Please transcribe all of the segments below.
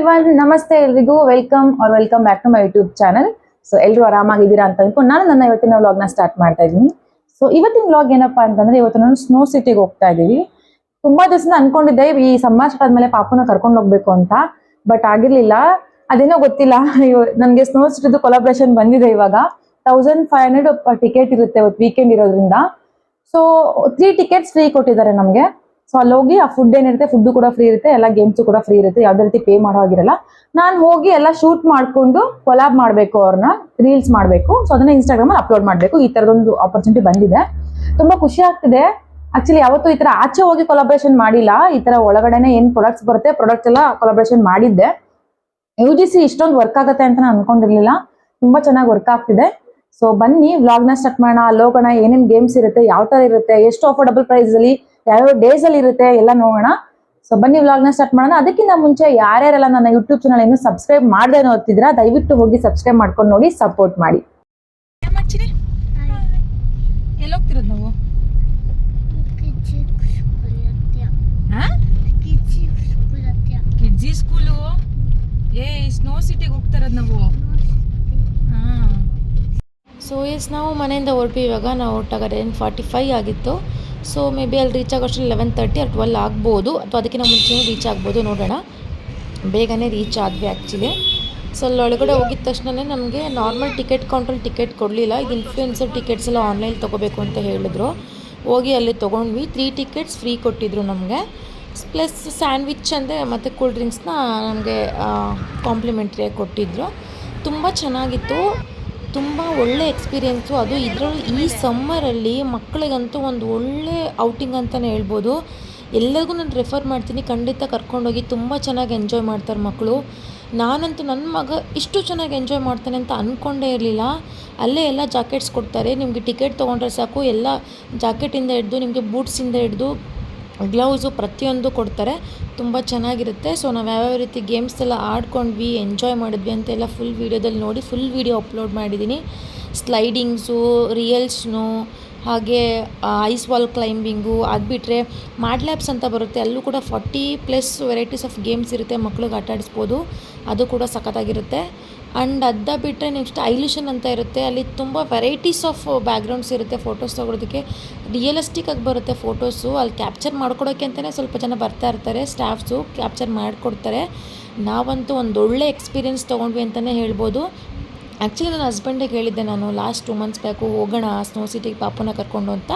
Everyone, ನಮಸ್ತೆ ಎಲ್ರಿಗೂ. Welcome back to my YouTube channel. So ಎಲ್ಲರೂ ಆರಾಮಾಗಿದ್ದೀರಾ ಅಂತ ಅನ್ಕೊಂಡು ನಾನು ನನ್ನ ಇವತ್ತಿನ ವ್ಲಾಗ್ನ ಸ್ಟಾರ್ಟ್ ಮಾಡ್ತಾ ಇದ್ದೀನಿ. ಸೊ ಇವತ್ತಿನ ವ್ಲಾಗ್ ಏನಪ್ಪಾ ಅಂತಂದ್ರೆ, ಇವತ್ತು ನಾನು ಸ್ನೋ ಸಿಟಿಗೆ ಹೋಗ್ತಾ ಇದ್ದೀವಿ. ತುಂಬಾ ದಿವಸದಿಂದ ಅನ್ಕೊಂಡಿದ್ದೆ ಈ ಸಮ್ಮರ್ ಸ್ಟಾರ್ಟ್ ಆದ್ಮೇಲೆ ಪಾಪುನ ಕರ್ಕೊಂಡು ಹೋಗ್ಬೇಕು ಅಂತ, ಬಟ್ ಆಗಿರ್ಲಿಲ್ಲ. ಅದೇನೋ ಗೊತ್ತಿಲ್ಲ, ನನ್ಗೆ ಸ್ನೋ ಸಿಟಿದು ಕೊಲಾಬ್ರೇಷನ್ ಬಂದಿದೆ. ಇವಾಗ 1500 ಟಿಕೆಟ್ ಇರುತ್ತೆ ವೀಕೆಂಡ್ ಇರೋದ್ರಿಂದ. ಸೊ 3 ಟಿಕೆಟ್ಸ್ ಫ್ರೀ ಕೊಟ್ಟಿದ್ದಾರೆ ನಮಗೆ. ಸೊ ಅಲ್ಲಿ ಹೋಗಿ ಆ ಫುಡ್ ಏನಿರುತ್ತೆ, ಫುಡ್ ಕೂಡ ಫ್ರೀ ಇರುತ್ತೆ, ಎಲ್ಲ ಗೇಮ್ಸ್ ಕೂಡ ಫ್ರೀ ಇರುತ್ತೆ, ಯಾವ್ದೇ ರೀತಿ ಪೇ ಮಾಡೋ ಆಗಿರಲ್ಲ. ನಾನು ಹೋಗಿ ಎಲ್ಲ ಶೂಟ್ ಮಾಡ್ಕೊಂಡು ಕೊಲಾಬ್ ಮಾಡ್ಬೇಕು, ಅವ್ರನ್ನ ರೀಲ್ಸ್ ಮಾಡ್ಬೇಕು. ಸೊ ಅದನ್ನ ಇನ್ಸ್ಟಾಗ್ರಾಮ್ ಅಲ್ಲಿ ಅಪ್ಲೋಡ್ ಮಾಡ್ಬೇಕು. ಈ ತರದೊಂದು ಆಪರ್ಚುನಿಟಿ ಬಂದಿದೆ, ತುಂಬಾ ಖುಷಿ ಆಗ್ತಿದೆ. ಆಕ್ಚುಲಿ ಯಾವತ್ತೂ ಈ ತರ ಆಚೆ ಹೋಗಿ ಕೊಲಾಬ್ರೇಷನ್ ಮಾಡಿಲ್ಲ. ಈ ತರ ಒಳಗಡೆನೆ ಏನ್ ಪ್ರಾಡಕ್ಟ್ಸ್ ಬರುತ್ತೆ, ಪ್ರಾಡಕ್ಟ್ ಎಲ್ಲ ಕೊಲಾಬ್ರೇಷನ್ ಮಾಡಿದ್ದೆ. UGC ಇಷ್ಟೊಂದು ವರ್ಕ್ ಆಗುತ್ತೆ ಅಂತ ನಾನು ಅನ್ಕೊಂಡಿರ್ಲಿಲ್ಲ. ತುಂಬಾ ಚೆನ್ನಾಗಿ ವರ್ಕ್ ಆಗ್ತಿದೆ. ಸೊ ಬನ್ನಿ ವ್ಲಾಗ್ನ ಸ್ಟಾರ್ಟ್ ಮಾಡೋಣ. ಅಲ್ಲೋಗೋಣ, ಏನೇನ್ ಗೇಮ್ಸ್ ಇರುತ್ತೆ, ಯಾವ ತರ ಇರುತ್ತೆ, ಎಷ್ಟು ಅಫೋರ್ಡಬಲ್ ಪ್ರೈಸ್ ಅಲ್ಲಿ, ಯಾವ್ಯಾವ ಡೇಸ್ ಅಲ್ಲಿ ಇರುತ್ತೆ ಎಲ್ಲ ನೋಡೋಣ. ಸೊ ಬನ್ನಿ ವ್ಲಾಗ್ನ ಸ್ಟಾರ್ಟ್ ಮಾಡೋಣ. ಅದಕ್ಕಿಂತ ಮುಂಚೆ ಯಾರ್ಯಾರೆಲ್ಲ ನನ್ನ ಯೂಟ್ಯೂಬ್ ಚಾನಲ್ ಇನ್ನೂ ಸಬ್ಸ್ಕ್ರೈಬ್ ಮಾಡದೆ ನೋಡ್ತಿದ್ದೀರಾ, ದಯವಿಟ್ಟು ಹೋಗಿ ಸಬ್ಸ್ಕ್ರೈಬ್ ಮಾಡ್ಕೊಂಡು ನೋಡಿ, ಸಪೋರ್ಟ್ ಮಾಡಿ. ಎಲ್ಲಿ ಹೋಗ್ತಿರೋದು ನಾವು? ಕಿಡ್ಜಿ ಸ್ಕೂಲು. ಸ್ನೋ ಸಿಟಿಗೆ ಹೋಗ್ತಿರೋದು ನಾವು. ಸೊ ನಾವು ಮನೆಯಿಂದ ಹೊರಟು ಇವಾಗ ನಾವು ಹೊರಟಾಗ 10:45 ಆಗಿತ್ತು. ಸೊ ಮೇ ಬಿ ಅಲ್ಲಿ ರೀಚ್ ಆಗೋಷ್ಟು 11:30 or 12 ಆಗ್ಬೋದು, ಅಥವಾ ಅದಕ್ಕಿಂತ ಮುಂಚೆನೂ ರೀಚ್ ಆಗ್ಬೋದು, ನೋಡೋಣ. ಬೇಗನೆ ರೀಚ್ ಆದ್ವಿ ಆ್ಯಕ್ಚುಲಿ. ಸೊ ಅಲ್ಲಿ ಒಳಗಡೆ ಹೋಗಿದ ತಕ್ಷಣ ನಮಗೆ ನಾರ್ಮಲ್ ಟಿಕೆಟ್ ಕೌಂಟ್ರಲ್ಲಿ ಟಿಕೆಟ್ ಕೊಡಲಿಲ್ಲ. ಈಗ ಇನ್ಫ್ಲುಯೆನ್ಸರ್ ಟಿಕೆಟ್ಸ್ ಎಲ್ಲ ಆನ್ಲೈನ್ ತೊಗೋಬೇಕು ಅಂತ ಹೇಳಿದ್ರು. ಹೋಗಿ ಅಲ್ಲಿ ತೊಗೊಂಡ್ವಿ. 3 ಟಿಕೆಟ್ಸ್ ಫ್ರೀ ಕೊಟ್ಟಿದ್ರು ನಮಗೆ. ಪ್ಲಸ್ ಸ್ಯಾಂಡ್ವಿಚ್ ಅಂದರೆ ಮತ್ತು ಕೂಲ್ ಡ್ರಿಂಕ್ಸ್ನ ನಮಗೆ ಕಾಂಪ್ಲಿಮೆಂಟ್ರಿಯಾಗಿ ಕೊಟ್ಟಿದ್ರು. ತುಂಬ ಚೆನ್ನಾಗಿತ್ತು, ತುಂಬ ಒಳ್ಳೆ ಎಕ್ಸ್ಪೀರಿಯೆನ್ಸು. ಅದು ಇದರಲ್ಲಿ ಈ ಸಮ್ಮರಲ್ಲಿ ಮಕ್ಕಳಿಗಂತೂ ಒಂದು ಒಳ್ಳೆ ಔಟಿಂಗ್ ಅಂತಲೇ ಹೇಳ್ಬೋದು. ಎಲ್ಲರಿಗೂ ನಾನು ರೆಫರ್ ಮಾಡ್ತೀನಿ, ಖಂಡಿತ ಕರ್ಕೊಂಡೋಗಿ. ತುಂಬ ಚೆನ್ನಾಗಿ ಎಂಜಾಯ್ ಮಾಡ್ತಾರೆ ಮಕ್ಕಳು. ನಾನಂತೂ ನನ್ನ ಮಗ ಇಷ್ಟು ಚೆನ್ನಾಗಿ ಎಂಜಾಯ್ ಮಾಡ್ತಾನೆ ಅಂತ ಅಂದ್ಕೊಂಡೇ ಇರಲಿಲ್ಲ. ಅಲ್ಲೇ ಎಲ್ಲ ಜಾಕೆಟ್ಸ್ ಕೊಡ್ತಾರೆ. ನಿಮಗೆ ಟಿಕೆಟ್ ತೊಗೊಂಡ್ರೆ ಸಾಕು, ಎಲ್ಲ ಜಾಕೆಟಿಂದ ಹಿಡಿದು ನಿಮಗೆ ಬೂಟ್ಸಿಂದ ಹಿಡಿದು ಗ್ಲೌಸು ಪ್ರತಿಯೊಂದು ಕೊಡ್ತಾರೆ. ತುಂಬ ಚೆನ್ನಾಗಿರುತ್ತೆ. ಸೊ ನಾವು ಯಾವ್ಯಾವ ರೀತಿ ಗೇಮ್ಸ್ ಎಲ್ಲ ಆಡ್ಕೊಂಡ್ವಿ, ಎಂಜಾಯ್ ಮಾಡಿದ್ವಿ ಅಂತೆಲ್ಲ ಫುಲ್ ವೀಡಿಯೋದಲ್ಲಿ ನೋಡಿ, ಫುಲ್ ವೀಡಿಯೋ ಅಪ್ಲೋಡ್ ಮಾಡಿದ್ದೀನಿ. ಸ್ಲೈಡಿಂಗ್ಸು, ರಿಯಲ್ ಸ್ನೋ, ಹಾಗೆ ಐಸ್ ವಾಲ್ ಕ್ಲೈಂಬಿಂಗು, ಅದು ಬಿಟ್ಟರೆ ಮ್ಯಾಡ್ ಲ್ಯಾಬ್ಸ್ ಅಂತ ಬರುತ್ತೆ, ಅಲ್ಲೂ ಕೂಡ 40+ ವೆರೈಟೀಸ್ ಆಫ್ ಗೇಮ್ಸ್ ಇರುತ್ತೆ, ಮಕ್ಳಿಗೆ ಆಟ ಆಡಿಸ್ಬೋದು. ಅದು ಕೂಡ ಸಖತ್ತಾಗಿರುತ್ತೆ. ಆ್ಯಂಡ್ ಅದ ಬಿಟ್ಟರೆ ನೆಕ್ಸ್ಟ್ ಐಲ್ಯೂಷನ್ ಅಂತ ಇರುತ್ತೆ. ಅಲ್ಲಿ ತುಂಬ ವೆರೈಟೀಸ್ ಆಫ್ ಬ್ಯಾಕ್ಗ್ರೌಂಡ್ಸ್ ಇರುತ್ತೆ ಫೋಟೋಸ್ ತೊಗೊಳೋದಕ್ಕೆ. ರಿಯಲಿಸ್ಟಿಕ್ಕಾಗಿ ಬರುತ್ತೆ ಫೋಟೋಸು. ಅಲ್ಲಿ ಕ್ಯಾಪ್ಚರ್ ಮಾಡ್ಕೊಡೋಕ್ಕೆ ಅಂತಲೇ ಸ್ವಲ್ಪ ಜನ ಬರ್ತಾ ಇರ್ತಾರೆ, ಸ್ಟಾಫ್ಸು ಕ್ಯಾಪ್ಚರ್ ಮಾಡಿಕೊಡ್ತಾರೆ. ನಾವಂತೂ ಒಂದು ಒಳ್ಳೆ ಎಕ್ಸ್ಪೀರಿಯೆನ್ಸ್ ತೊಗೊಂಡ್ವಿ ಅಂತಲೇ ಹೇಳ್ಬೋದು. ಆ್ಯಕ್ಚುಲಿ ನನ್ನ ಹಸ್ಬೆಂಡಿಗೆ ಹೇಳಿದ್ದೆ ನಾನು ಲಾಸ್ಟ್ 2 months ಬ್ಯಾಕು ಹೋಗೋಣ ಸ್ನೋ ಸಿಟಿಗೆ ಪಾಪುನ ಕರ್ಕೊಂಡು ಅಂತ.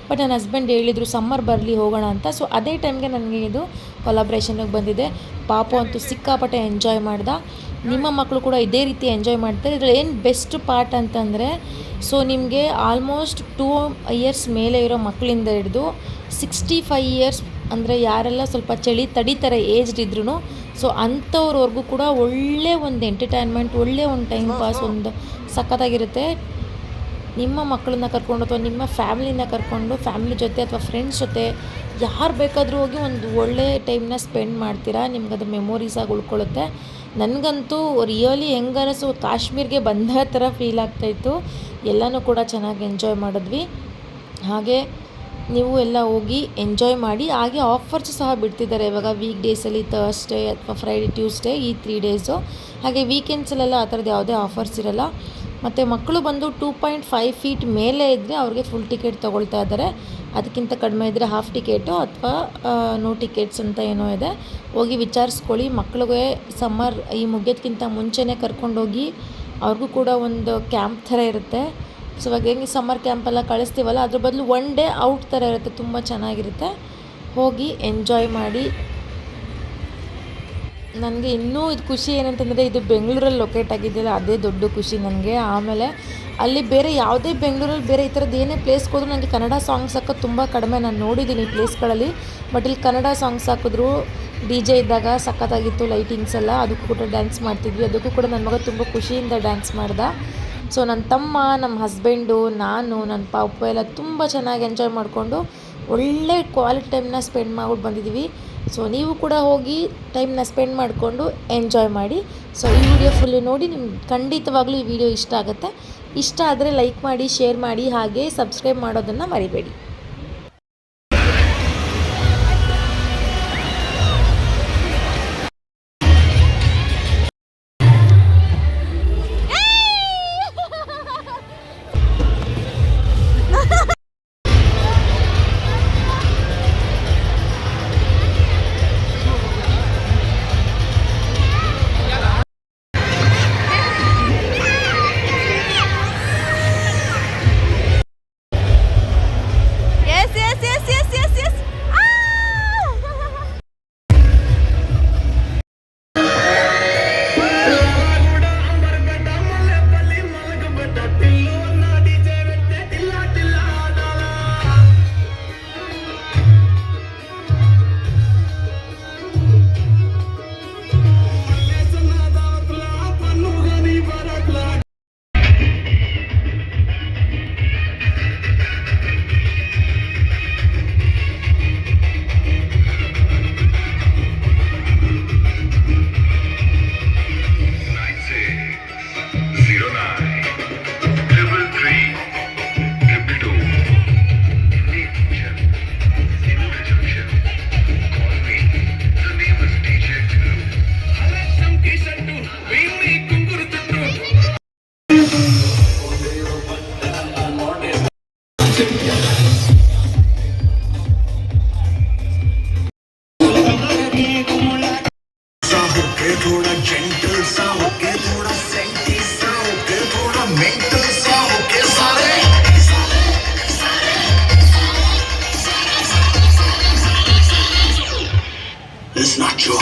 ಬಟ್ ನನ್ನ ಹಸ್ಬೆಂಡ್ ಹೇಳಿದರು ಸಮ್ಮರ್ ಬರಲಿ ಹೋಗೋಣ ಅಂತ. ಸೊ ಅದೇ ಟೈಮ್ಗೆ ನನಗೆ ಇದು ಕೊಲಾಬ್ರೇಷನ್ಗೆ ಬಂದಿದೆ. ಪಾಪು ಅಂತೂ ಸಿಕ್ಕಾಪಟ್ಟೆ ಎಂಜಾಯ್ ಮಾಡ್ದ. ನಿಮ್ಮ ಮಕ್ಕಳು ಕೂಡ ಇದೇ ರೀತಿ ಎಂಜಾಯ್ ಮಾಡ್ತಾರೆ. ಇದರಲ್ಲಿ ಏನು ಬೆಸ್ಟ್ ಪಾರ್ಟ್ ಅಂತಂದರೆ, ಸೊ ನಿಮಗೆ ಆಲ್ಮೋಸ್ಟ್ 2 years ಮೇಲೆ ಇರೋ ಮಕ್ಕಳಿಂದ ಹಿಡಿದು 65 years ಅಂದರೆ ಯಾರೆಲ್ಲ ಸ್ವಲ್ಪ ಚಳಿ ತಡೀತಾರೆ ಏಜ್ಡ್ ಇದ್ರೂ, ಸೊ ಅಂಥವ್ರವರೆಗೂ ಕೂಡ ಒಳ್ಳೆ ಒಂದು ಎಂಟರ್ಟೈನ್ಮೆಂಟ್, ಒಳ್ಳೆ ಒಂದು ಟೈಮ್ ಪಾಸ್, ಒಂದು ಸಖತ್ತಾಗಿರುತ್ತೆ. ನಿಮ್ಮ ಮಕ್ಕಳನ್ನ ಕರ್ಕೊಂಡು ಅಥವಾ ನಿಮ್ಮ ಫ್ಯಾಮಿಲಿನ ಕರ್ಕೊಂಡು, ಫ್ಯಾಮಿಲಿ ಜೊತೆ ಅಥವಾ ಫ್ರೆಂಡ್ಸ್ ಜೊತೆ ಯಾರು ಬೇಕಾದರೂ ಹೋಗಿ ಒಂದು ಒಳ್ಳೆ ಟೈಮ್ನ ಸ್ಪೆಂಡ್ ಮಾಡ್ತೀರಾ. ನಿಮ್ಗೆ ಅದು ಮೆಮೊರೀಸಾಗಿ ಉಳ್ಕೊಳ್ಳುತ್ತೆ. ನನಗಂತೂ ರಿಯಲಿ ಹೆಂಗನಸು ಕಾಶ್ಮೀರ್ಗೆ ಬಂದ ಥರ ಫೀಲ್ ಆಗ್ತಾಯಿತ್ತು. ಎಲ್ಲನೂ ಕೂಡ ಚೆನ್ನಾಗಿ ಎಂಜಾಯ್ ಮಾಡಿದ್ವಿ. ಹಾಗೆ ನೀವು ಎಲ್ಲ ಹೋಗಿ ಎಂಜಾಯ್ ಮಾಡಿ. ಹಾಗೆ ಆಫರ್ಸ್ ಸಹ ಬಿಡ್ತಿದ್ದಾರೆ ಇವಾಗ ವೀಕ್ ಡೇಸಲ್ಲಿ, ಥರ್ಸ್ಡೇ ಅಥವಾ ಫ್ರೈಡೇ, ಟ್ಯೂಸ್ಡೇ, ಈ 3 days. ಹಾಗೆ ವೀಕೆಂಡ್ಸಲ್ಲೆಲ್ಲ ಆ ಥರದ್ದು ಯಾವುದೇ ಆಫರ್ಸ್ ಇರೋಲ್ಲ. ಮತ್ತು ಮಕ್ಕಳು ಬಂದು 2.5 feet ಮೇಲೆ ಇದ್ದರೆ ಅವ್ರಿಗೆ ಫುಲ್ ಟಿಕೆಟ್ ತೊಗೊಳ್ತಾ ಇದ್ದಾರೆ. ಅದಕ್ಕಿಂತ ಕಡಿಮೆ ಇದ್ದರೆ ಹಾಫ್ ಟಿಕೆಟು ಅಥವಾ ನೋ ಟಿಕೆಟ್ಸ್ ಅಂತ ಏನೋ ಇದೆ. ಹೋಗಿ ವಿಚಾರಿಸ್ಕೊಳ್ಳಿ. ಮಕ್ಕಳಿಗೆ ಸಮ್ಮರ್ ಈ ಮುಗಿಯೋದಕ್ಕಿಂತ ಮುಂಚೆನೇ ಕರ್ಕೊಂಡೋಗಿ, ಅವ್ರಿಗೂ ಕೂಡ ಒಂದು ಕ್ಯಾಂಪ್ ಥರ ಇರುತ್ತೆ. ಸೊ ಇವಾಗ ಹೆಂಗೆ ಸಮ್ಮರ್ ಕ್ಯಾಂಪೆಲ್ಲ ಕಳಿಸ್ತೀವಲ್ಲ, ಅದ್ರ ಬದಲು 1 day ಔಟ್ ಥರ ಇರುತ್ತೆ. ತುಂಬ ಚೆನ್ನಾಗಿರುತ್ತೆ. ಹೋಗಿ ಎಂಜಾಯ್ ಮಾಡಿ. ನನಗೆ ಇನ್ನೂ ಇದು ಖುಷಿ ಏನಂತಂದರೆ, ಇದು ಬೆಂಗಳೂರಲ್ಲಿ ಲೊಕೇಟ್ ಆಗಿದೆಯಲ್ಲ, ಅದೇ ದೊಡ್ಡ ಖುಷಿ ನನಗೆ. ಆಮೇಲೆ ಅಲ್ಲಿ ಬೇರೆ ಯಾವುದೇ ಬೆಂಗಳೂರಲ್ಲಿ ಬೇರೆ ಈ ಥರದ್ದು ಏನೇ ಪ್ಲೇಸ್ಗೆ ಹೋದ್ರೂ ನನಗೆ ಕನ್ನಡ ಸಾಂಗ್ಸ್ ಹಾಕೋದು ತುಂಬ ಕಡಿಮೆ. ನಾನು ನೋಡಿದ್ದೀನಿ ಪ್ಲೇಸ್ಗಳಲ್ಲಿ, ಬಟ್ ಇಲ್ಲಿ ಕನ್ನಡ ಸಾಂಗ್ಸ್ ಹಾಕಿದ್ರು. DJ ಇದ್ದಾಗ ಸಖತ್ತಾಗಿತ್ತು, ಲೈಟಿಂಗ್ಸ್ ಎಲ್ಲ. ಅದಕ್ಕೂ ಕೂಡ ಡ್ಯಾನ್ಸ್ ಮಾಡ್ತಿದ್ವಿ. ಅದಕ್ಕೂ ಕೂಡ ನನ್ನ ಮಗ ತುಂಬ ಖುಷಿಯಿಂದ ಡ್ಯಾನ್ಸ್ ಮಾಡ್ದ. ಸೊ ನನ್ನ ತಮ್ಮ, ನಮ್ಮ ಹಸ್ಬೆಂಡು, ನಾನು, ನನ್ನ ಪಾಪು ಎಲ್ಲ ತುಂಬ ಚೆನ್ನಾಗಿ ಎಂಜಾಯ್ ಮಾಡಿಕೊಂಡು ಒಳ್ಳೆ ಕ್ವಾಲಿಟಿ ಟೈಮ್ನ ಸ್ಪೆಂಡ್ ಮಾಡ್ಬಿಟ್ಟು ಬಂದಿದ್ದೀವಿ. ಸೊ ನೀವು ಕೂಡ ಹೋಗಿ ಟೈಮ್ನ ಸ್ಪೆಂಡ್ ಮಾಡಿಕೊಂಡು ಎಂಜಾಯ್ ಮಾಡಿ. ಸೊ ಈ ವಿಡಿಯೋ ಫುಲ್ಲು ನೋಡಿ. ನಿಮ್ಗೆ ಖಂಡಿತವಾಗ್ಲೂ ಈ ವಿಡಿಯೋ ಇಷ್ಟ ಆಗುತ್ತೆ. ಇಷ್ಟ ಆದರೆ ಲೈಕ್ ಮಾಡಿ, ಶೇರ್ ಮಾಡಿ, ಹಾಗೆ ಸಬ್ಸ್ಕ್ರೈಬ್ ಮಾಡೋದನ್ನು ಮರಿಬೇಡಿ. ओके थोड़ा जेंटल सा ओके थोड़ा सेंटी सा ओके थोड़ा मेंटल सा ओके सारे It's not your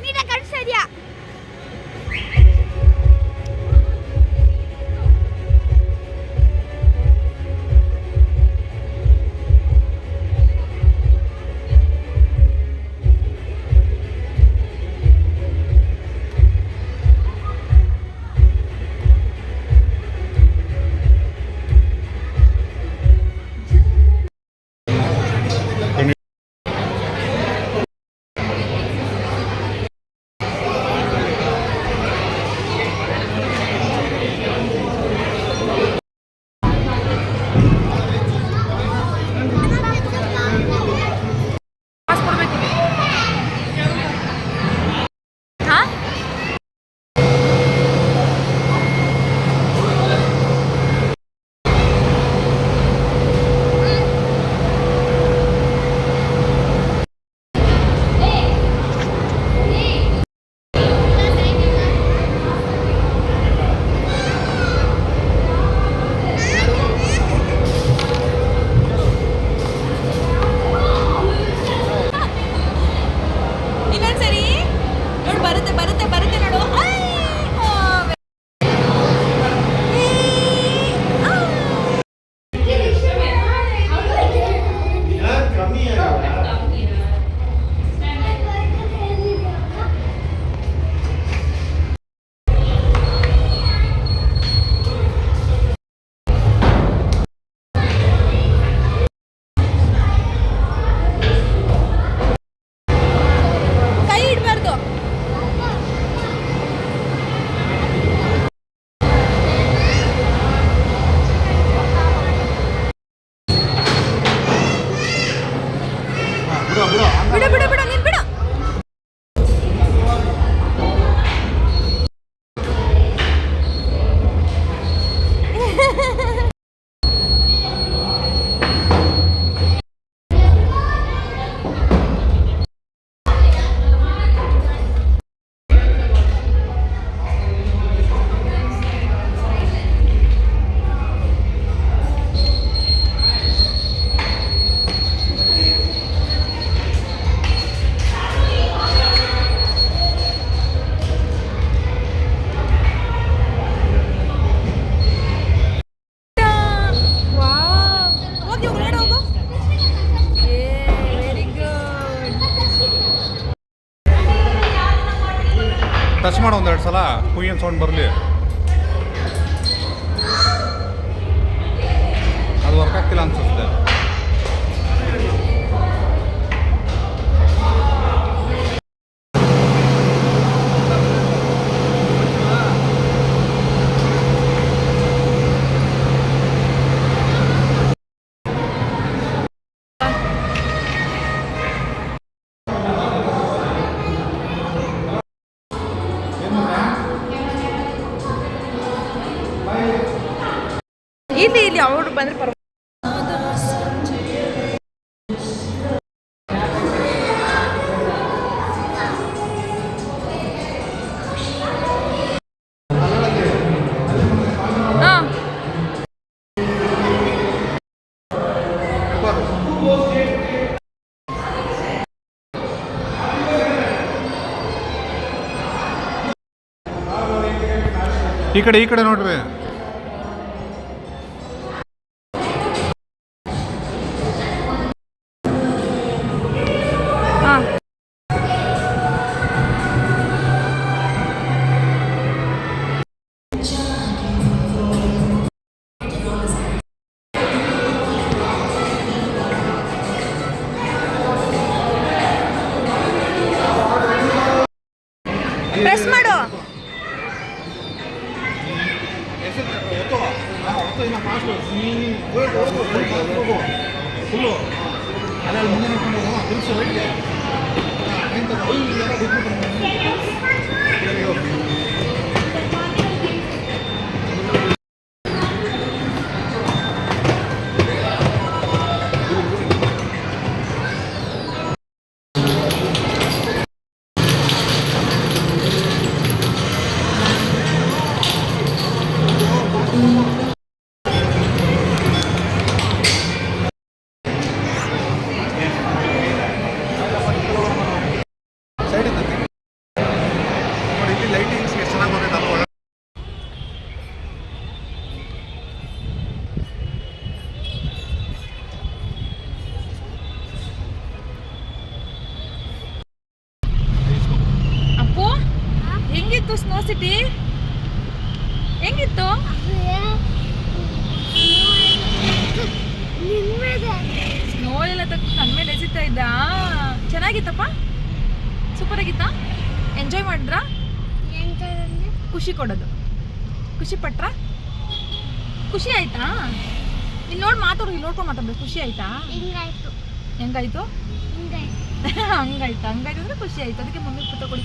ನೀನೇ ಕಾಣಿಸ್ತಾ ಇದೆಯಾ ಇನ್ನೊಂದ್ಸರಿ ನೋಡು ಬರುತ್ತೆ ಬರುತ್ತೆ ಬರುತ್ತೆ ನೋಡು ಕೈ ಇಡಬಾರ್ದು ಬಿಡು ಬಿಡು ಬಿಡು ನೀನ್ ಬಿಡು ಹೋಗಿ ಒಳಗಡೆ ಹೋಗು ವೆರಿ ಗುಡ್ ಟಚ್ ಮಾಡೋ ಒಂದೆರಡು ಸಲ ಕುಯ್ಯನ್ ಸೌಂಡ್ ಬರಲಿ. ಅದು ವರ್ಕ್ ಆಗ್ತಿಲ್ಲ ಅನ್ಸುತ್ತೆ. ಇಲ್ಲಿ ಇಲ್ಲಿ ಅವ್ರು ಬಂದ್ರೆ ಪರವಾಗಿಲ್ಲ ಈ ಕಡೆ ನೋಡ್ರಿ. ಪ್ರೆಸ್ ಮಾಡು. ಫುಲ್ಲು ಅಲ್ಲ ಮುಂದೆ ನೋಡ್ಕೊಂಡು ಹೋಗೋಣ ತಿರುಗಿಸು ರೈಟ್ಗೆ ಸೈಡ್ ಇರ್ತೈತಿ ನೋಡಿ ಇಲ್ಲಿ ಲೈಟಿಂಗ್ಸ್ ಎಷ್ಟು ಚೆನ್ನಾಗಿ ಬರ್ತೈತೆ ಅಲ್ಲ ಒಳಗೆ ಅಪ್ಪು ಹೆಂಗಿತ್ತು ಸ್ನೋ ಸಿಟಿ ಹೆಂಗಿತ್ತು ಸ್ನೋ ಎಲ್ಲ ತಕ್ಕ ನನ್ನ ಮೇಲೆ ಎಸಿತಾ ಇದ್ದ ಚೆನ್ನಾಗಿತ್ತಪ್ಪ ಸೂಪರ್ ಆಗಿತ್ತಾ ಎಂಜಾಯ್ ಮಾಡಿದ್ರಾ ಖುಷಿ ಕೊಡೋದು ಖುಷಿ ಪಟ್ರ ಖುಷಿ ಆಯ್ತಾ ಇಲ್ಲಿ ನೋಡಿ ಮಾತಾಡು ಇಲ್ಲಿ ನೋಡ್ಕೊಂಡು ಮಾತಾಡ್ಬೇಕು ಖುಷಿ ಆಯ್ತಾ ಹೆಂಗಾಯ್ತು ಹಂಗಾಯ್ತು ಹಂಗಾಯ್ತು ಅಂದ್ರೆ ಖುಷಿ ಆಯ್ತು ಅದಕ್ಕೆ ಮಮ್ಮಿ ಪುಟ್ಟ ಕೊಡಿ